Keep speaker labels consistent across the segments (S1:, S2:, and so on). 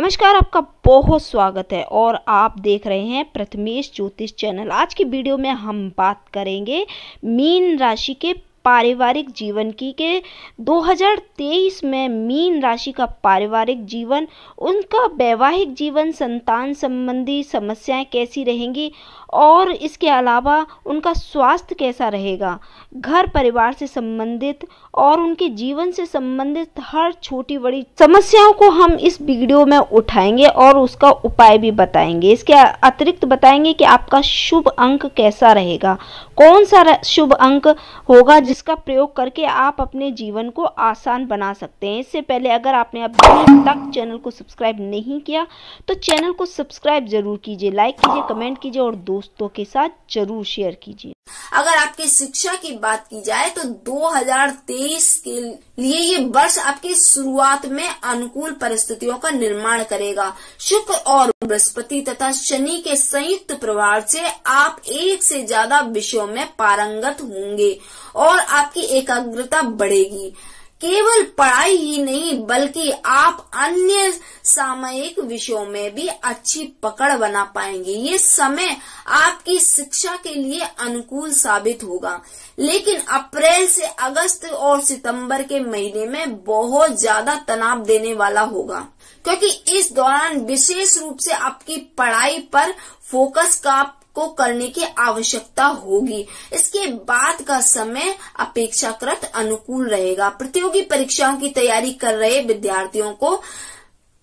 S1: नमस्कार, आपका बहुत स्वागत है और आप देख रहे हैं प्रथमेश ज्योतिष चैनल। आज की वीडियो में हम बात करेंगे मीन राशि के पारिवारिक जीवन की के 2023 में मीन राशि का पारिवारिक जीवन, उनका वैवाहिक जीवन, संतान संबंधी समस्याएं कैसी रहेंगी और इसके अलावा उनका स्वास्थ्य कैसा रहेगा, घर परिवार से संबंधित और उनके जीवन से संबंधित हर छोटी बड़ी समस्याओं को हम इस वीडियो में उठाएंगे और उसका उपाय भी बताएंगे। इसके अतिरिक्त बताएंगे कि आपका शुभ अंक कैसा रहेगा, कौन सा शुभ अंक होगा जिसका प्रयोग करके आप अपने जीवन को आसान बना सकते हैं। इससे पहले अगर आपने अभी तक चैनल को सब्सक्राइब नहीं किया तो चैनल को सब्सक्राइब जरूर कीजिए, लाइक कीजिए, कमेंट कीजिए और दोस्तों के साथ जरूर शेयर कीजिए।
S2: अगर आपकी शिक्षा की बात की जाए तो 2023 के लिए ये वर्ष आपकी शुरुआत में अनुकूल परिस्थितियों का निर्माण करेगा। शुक्र और बृहस्पति तथा शनि के संयुक्त प्रभाव से आप एक से ज्यादा विषयों में पारंगत होंगे और आपकी एकाग्रता बढ़ेगी। केवल पढ़ाई ही नहीं बल्कि आप अन्य सामयिक विषयों में भी अच्छी पकड़ बना पाएंगे। ये समय आपकी शिक्षा के लिए अनुकूल साबित होगा, लेकिन अप्रैल से अगस्त और सितंबर के महीने में बहुत ज्यादा तनाव देने वाला होगा, क्योंकि इस दौरान विशेष रूप से आपकी पढ़ाई पर फोकस को करने की आवश्यकता होगी। इसके बाद का समय अपेक्षाकृत अनुकूल रहेगा। प्रतियोगी परीक्षाओं की तैयारी कर रहे विद्यार्थियों को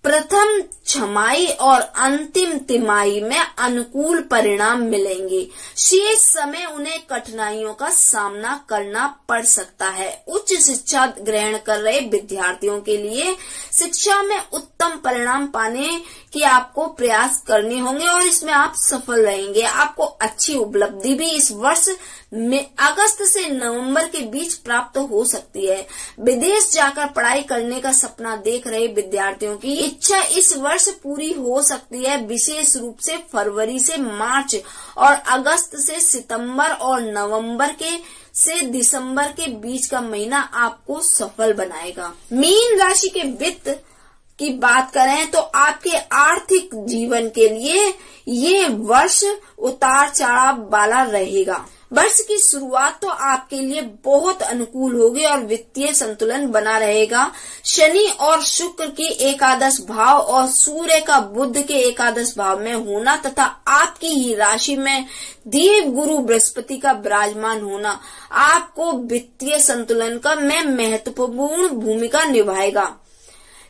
S2: प्रथम छमाही और अंतिम तिमाही में अनुकूल परिणाम मिलेंगे। शेष समय उन्हें कठिनाइयों का सामना करना पड़ सकता है। उच्च शिक्षा ग्रहण कर रहे विद्यार्थियों के लिए शिक्षा में उत्तम परिणाम पाने के आपको प्रयास करने होंगे और इसमें आप सफल रहेंगे। आपको अच्छी उपलब्धि भी इस वर्ष में अगस्त से नवंबर के बीच प्राप्त हो सकती है। विदेश जाकर पढ़ाई करने का सपना देख रहे विद्यार्थियों की इच्छा इस वर्ष पूरी हो सकती है। विशेष रूप से फरवरी से मार्च और अगस्त से सितंबर और नवंबर से दिसंबर के बीच का महीना आपको सफल बनाएगा। मीन राशि के वित्त की बात करें तो आपके आर्थिक जीवन के लिए ये वर्ष उतार चढ़ाव वाला रहेगा। वर्ष की शुरुआत तो आपके लिए बहुत अनुकूल होगी और वित्तीय संतुलन बना रहेगा। शनि और शुक्र की एकादश भाव और सूर्य का बुध के एकादश भाव में होना तथा आपकी ही राशि में देव गुरु बृहस्पति का विराजमान होना आपको वित्तीय संतुलन में महत्वपूर्ण भूमिका निभाएगा।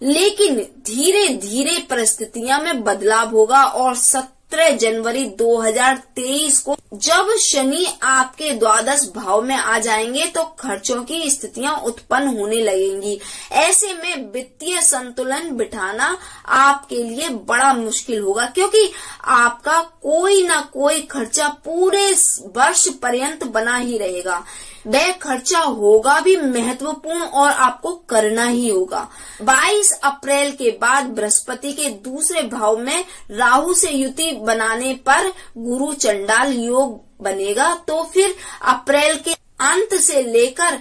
S2: लेकिन धीरे धीरे परिस्थितियां में बदलाव होगा और 17 जनवरी 2023 को जब शनि आपके द्वादश भाव में आ जाएंगे तो खर्चों की स्थितियां उत्पन्न होने लगेंगी। ऐसे में वित्तीय संतुलन बिठाना आपके लिए बड़ा मुश्किल होगा, क्योंकि आपका कोई ना कोई खर्चा पूरे वर्ष पर्यंत बना ही रहेगा। वह खर्चा होगा भी महत्वपूर्ण और आपको करना ही होगा। 22 अप्रैल के बाद बृहस्पति के दूसरे भाव में राहु से युति बनाने पर गुरु चंडाल योग बनेगा, तो फिर अप्रैल के अंत से लेकर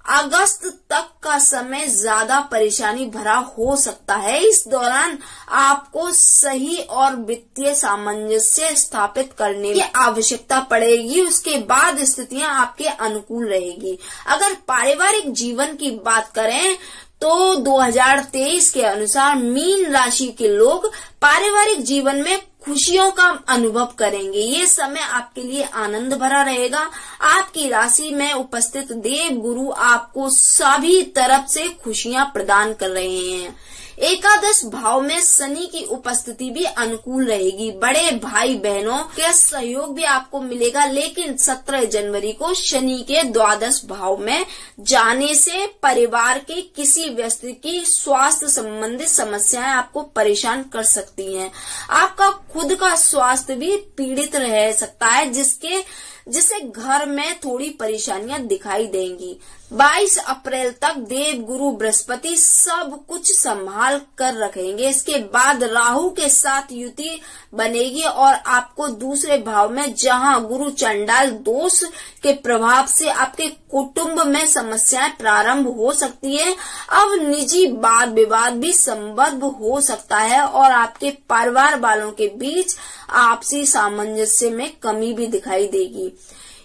S2: अगस्त तक का समय ज्यादा परेशानी भरा हो सकता है। इस दौरान आपको सही और वित्तीय सामंजस्य स्थापित करने की आवश्यकता पड़ेगी। उसके बाद स्थितियां आपके अनुकूल रहेगी। अगर पारिवारिक जीवन की बात करें तो 2023 के अनुसार मीन राशि के लोग पारिवारिक जीवन में खुशियों का अनुभव करेंगे। ये समय आपके लिए आनंद भरा रहेगा। आपकी राशि में उपस्थित देव गुरु आपको सभी तरफ से खुशियां प्रदान कर रहे हैं। एकादश भाव में शनि की उपस्थिति भी अनुकूल रहेगी। बड़े भाई बहनों के सहयोग भी आपको मिलेगा, लेकिन 17 जनवरी को शनि के द्वादश भाव में जाने से परिवार के किसी व्यक्ति की स्वास्थ्य संबंधित समस्याएं आपको परेशान कर सकती हैं। आपका खुद का स्वास्थ्य भी पीड़ित रह सकता है, जिससे घर में थोड़ी परेशानियां दिखाई देंगी। 22 अप्रैल तक देव गुरु बृहस्पति सब कुछ संभाल कर रखेंगे। इसके बाद राहु के साथ युति बनेगी और आपको दूसरे भाव में, जहां गुरु चंडाल दोष के प्रभाव से आपके कुटुंब में समस्याएं प्रारंभ हो सकती है, अब निजी वाद विवाद भी संभव हो सकता है और आपके परिवार वालों के बीच आपसी सामंजस्य में कमी भी दिखाई देगी।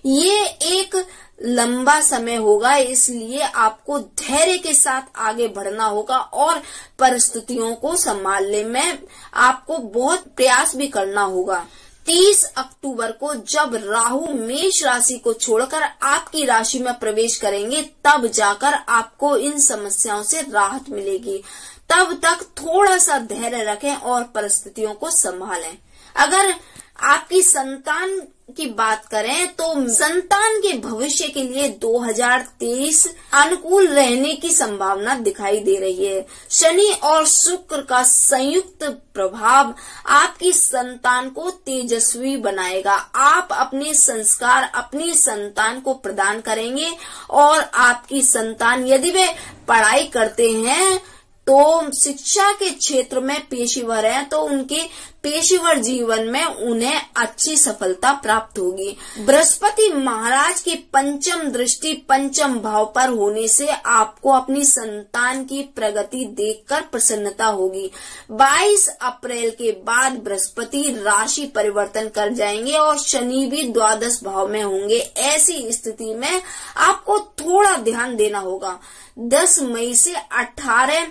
S2: ये एक लंबा समय होगा, इसलिए आपको धैर्य के साथ आगे बढ़ना होगा और परिस्थितियों को संभालने में आपको बहुत प्रयास भी करना होगा। 30 अक्टूबर को जब राहु मेष राशि को छोड़कर आपकी राशि में प्रवेश करेंगे, तब जाकर आपको इन समस्याओं से राहत मिलेगी। तब तक थोड़ा सा धैर्य रखें और परिस्थितियों को संभालें। अगर आपकी संतान की बात करें तो संतान के भविष्य के लिए 2023 अनुकूल रहने की संभावना दिखाई दे रही है। शनि और शुक्र का संयुक्त प्रभाव आपकी संतान को तेजस्वी बनाएगा। आप अपने संस्कार अपनी संतान को प्रदान करेंगे और आपकी संतान यदि वे पढ़ाई करते हैं तो शिक्षा के क्षेत्र में पेशेवर हैं तो उनके पेशेवर जीवन में उन्हें अच्छी सफलता प्राप्त होगी। बृहस्पति महाराज की पंचम दृष्टि पंचम भाव पर होने से आपको अपनी संतान की प्रगति देखकर प्रसन्नता होगी। 22 अप्रैल के बाद बृहस्पति राशि परिवर्तन कर जाएंगे और शनि भी द्वादश भाव में होंगे। ऐसी स्थिति में आपको थोड़ा ध्यान देना होगा। 10 मई से 18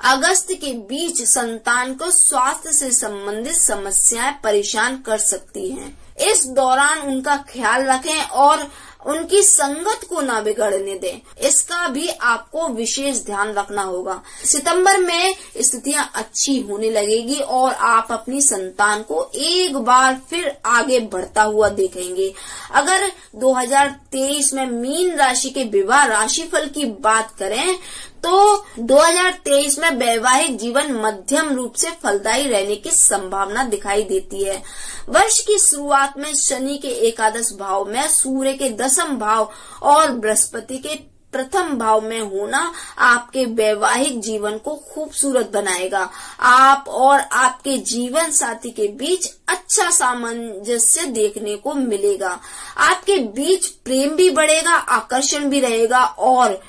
S2: अगस्त के बीच संतान को स्वास्थ्य से संबंधित समस्याएं परेशान कर सकती हैं। इस दौरान उनका ख्याल रखें और उनकी संगत को न बिगड़ने दें, इसका भी आपको विशेष ध्यान रखना होगा। सितंबर में स्थितियां अच्छी होने लगेगी और आप अपनी संतान को एक बार फिर आगे बढ़ता हुआ देखेंगे। अगर 2023 में मीन राशि के विवाह राशिफल की बात करें तो 2023 में वैवाहिक जीवन मध्यम रूप से फलदायी रहने की संभावना दिखाई देती है। वर्ष की शुरुआत में शनि के एकादश भाव में, सूर्य के दशम भाव और बृहस्पति के प्रथम भाव में होना आपके वैवाहिक जीवन को खूबसूरत बनाएगा। आप और आपके जीवन साथी के बीच अच्छा सामंजस्य देखने को मिलेगा। आपके बीच प्रेम भी बढ़ेगा, आकर्षण भी रहेगा और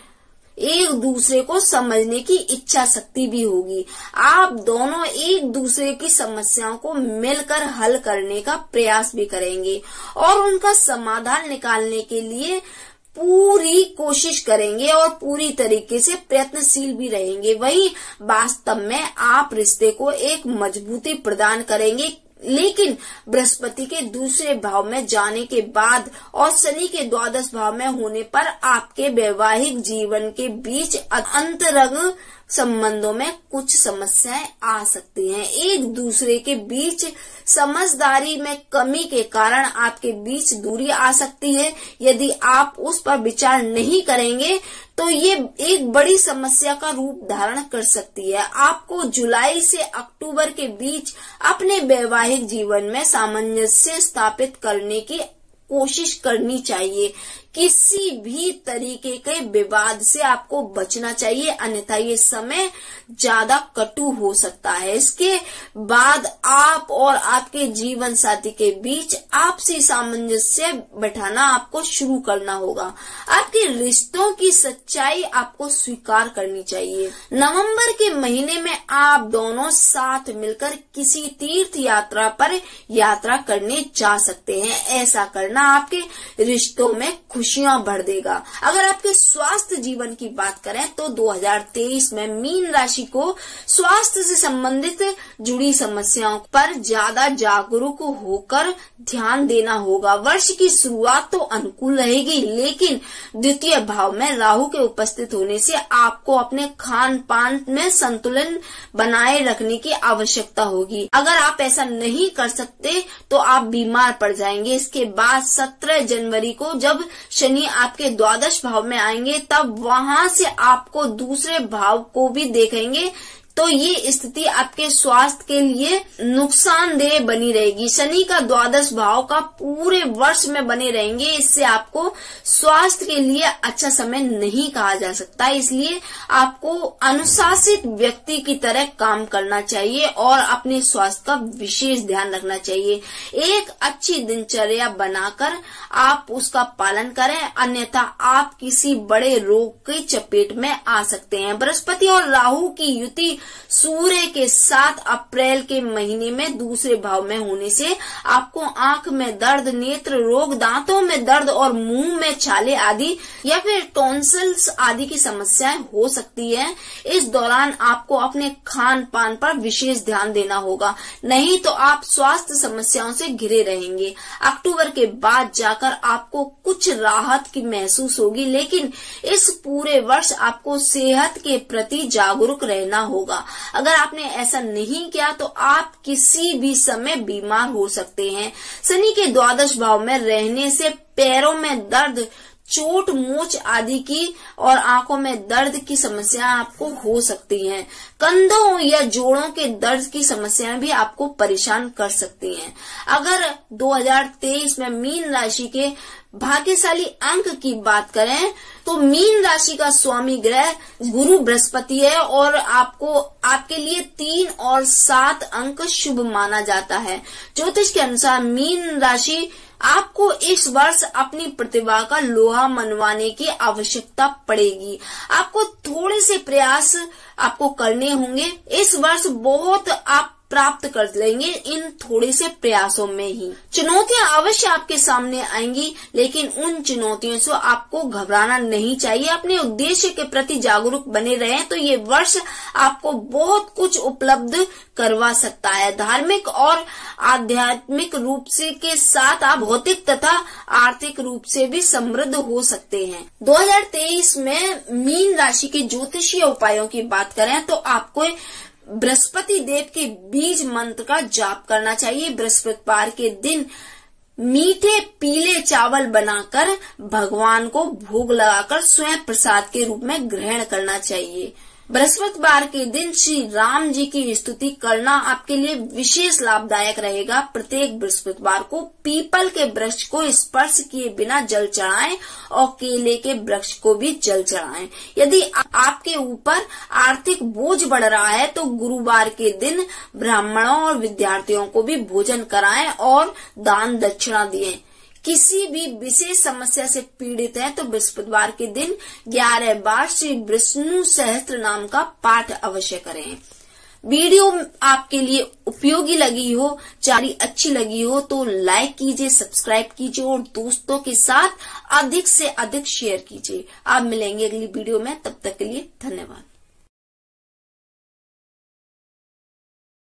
S2: एक दूसरे को समझने की इच्छा शक्ति भी होगी। आप दोनों एक दूसरे की समस्याओं को मिलकर हल करने का प्रयास भी करेंगे और उनका समाधान निकालने के लिए पूरी कोशिश करेंगे और पूरी तरीके से प्रयत्नशील भी रहेंगे। वहीं वास्तव में आप रिश्ते को एक मजबूती प्रदान करेंगे, लेकिन बृहस्पति के दूसरे भाव में जाने के बाद और शनि के द्वादश भाव में होने पर आपके वैवाहिक जीवन के बीच अंतरंग संबंधों में कुछ समस्याएं आ सकती हैं। एक दूसरे के बीच समझदारी में कमी के कारण आपके बीच दूरी आ सकती है। यदि आप उस पर विचार नहीं करेंगे तो ये एक बड़ी समस्या का रूप धारण कर सकती है। आपको जुलाई से अक्टूबर के बीच अपने वैवाहिक जीवन में सामंजस्य स्थापित करने की कोशिश करनी चाहिए। किसी भी तरीके के विवाद से आपको बचना चाहिए, अन्यथा ये समय ज्यादा कटु हो सकता है। इसके बाद आप और आपके जीवन साथी के बीच आपसी सामंजस्य बैठाना आपको शुरू करना होगा। आपके रिश्तों की सच्चाई आपको स्वीकार करनी चाहिए। नवंबर के महीने में आप दोनों साथ मिलकर किसी तीर्थ यात्रा पर यात्रा करने जा सकते हैं। ऐसा करना आपके रिश्तों में खुशियां भर देगा। अगर आपके स्वास्थ्य जीवन की बात करें तो 2023 में मीन राशि को स्वास्थ्य से संबंधित जुड़ी समस्याओं पर ज्यादा जागरूक होकर ध्यान देना होगा। वर्ष की शुरुआत तो अनुकूल रहेगी, लेकिन द्वितीय भाव में राहु के उपस्थित होने से आपको अपने खान पान में संतुलन बनाए रखने की आवश्यकता होगी। अगर आप ऐसा नहीं कर सकते तो आप बीमार पड़ जाएंगे। इसके बाद 17 जनवरी को जब शनि आपके द्वादश भाव में आएंगे, तब वहां से आपको दूसरे भाव को भी देखेंगे तो ये स्थिति आपके स्वास्थ्य के लिए नुकसानदेह बनी रहेगी। शनि का द्वादश भाव का पूरे वर्ष में बने रहेंगे, इससे आपको स्वास्थ्य के लिए अच्छा समय नहीं कहा जा सकता। इसलिए आपको अनुशासित व्यक्ति की तरह काम करना चाहिए और अपने स्वास्थ्य का विशेष ध्यान रखना चाहिए। एक अच्छी दिनचर्या बनाकर आप उसका पालन करें, अन्यथा आप किसी बड़े रोग की चपेट में आ सकते हैं। बृहस्पति और राहु की युति सूर्य के साथ अप्रैल के महीने में दूसरे भाव में होने से आपको आंख में दर्द, नेत्र रोग, दांतों में दर्द और मुंह में छाले आदि या फिर टॉन्सिल्स आदि की समस्याएं हो सकती है। इस दौरान आपको अपने खान पान पर विशेष ध्यान देना होगा, नहीं तो आप स्वास्थ्य समस्याओं से घिरे रहेंगे। अक्टूबर के बाद जाकर आपको कुछ राहत की महसूस होगी, लेकिन इस पूरे वर्ष आपको सेहत के प्रति जागरूक रहना होगा। अगर आपने ऐसा नहीं किया तो आप किसी भी समय बीमार हो सकते हैं। शनि के द्वादश भाव में रहने से पैरों में दर्द, चोट मोच आदि की और आंखों में दर्द की समस्या आपको हो सकती हैं। कंधों या जोड़ों के दर्द की समस्याएं भी आपको परेशान कर सकती हैं। अगर 2023 में मीन राशि के भाग्यशाली अंक की बात करें तो मीन राशि का स्वामी ग्रह गुरु बृहस्पति है और आपके लिए 3 और 7 अंक शुभ माना जाता है। ज्योतिष के अनुसार मीन राशि आपको इस वर्ष अपनी प्रतिभा का लोहा मनवाने की आवश्यकता पड़ेगी। आपको थोड़े से प्रयास आपको करने होंगे। इस वर्ष बहुत आप प्राप्त कर लेंगे इन थोड़े से प्रयासों में ही। चुनौतियां अवश्य आपके सामने आएंगी, लेकिन उन चुनौतियों से आपको घबराना नहीं चाहिए। अपने उद्देश्य के प्रति जागरूक बने रहें तो ये वर्ष आपको बहुत कुछ उपलब्ध करवा सकता है। धार्मिक और आध्यात्मिक रूप से के साथ आप भौतिक तथा आर्थिक रूप से भी समृद्ध हो सकते हैं। 2023 में मीन राशि के ज्योतिषीय उपायों की बात करें तो आपको बृहस्पति देव के बीज मंत्र का जाप करना चाहिए। बृहस्पतिवार के दिन मीठे पीले चावल बनाकर भगवान को भोग लगाकर स्वयं प्रसाद के रूप में ग्रहण करना चाहिए। बृहस्पतिवार के दिन श्री राम जी की स्तुति करना आपके लिए विशेष लाभदायक रहेगा। प्रत्येक बृहस्पतिवार को पीपल के वृक्ष को स्पर्श किए बिना जल चढ़ाएं और केले के वृक्ष को भी जल चढ़ाएं। यदि आपके ऊपर आर्थिक बोझ बढ़ रहा है तो गुरुवार के दिन ब्राह्मणों और विद्यार्थियों को भी भोजन कराएं और दान दक्षिणा दें। किसी भी विशेष समस्या से पीड़ित है तो बृहस्पतिवार के दिन 11 बार श्री विष्णु सहस्त्र नाम का पाठ अवश्य करें। वीडियो आपके लिए उपयोगी लगी हो, जानकारी अच्छी लगी हो तो लाइक कीजिए, सब्सक्राइब कीजिए और दोस्तों के साथ अधिक से अधिक शेयर कीजिए। आप मिलेंगे अगली वीडियो में, तब तक के लिए धन्यवाद।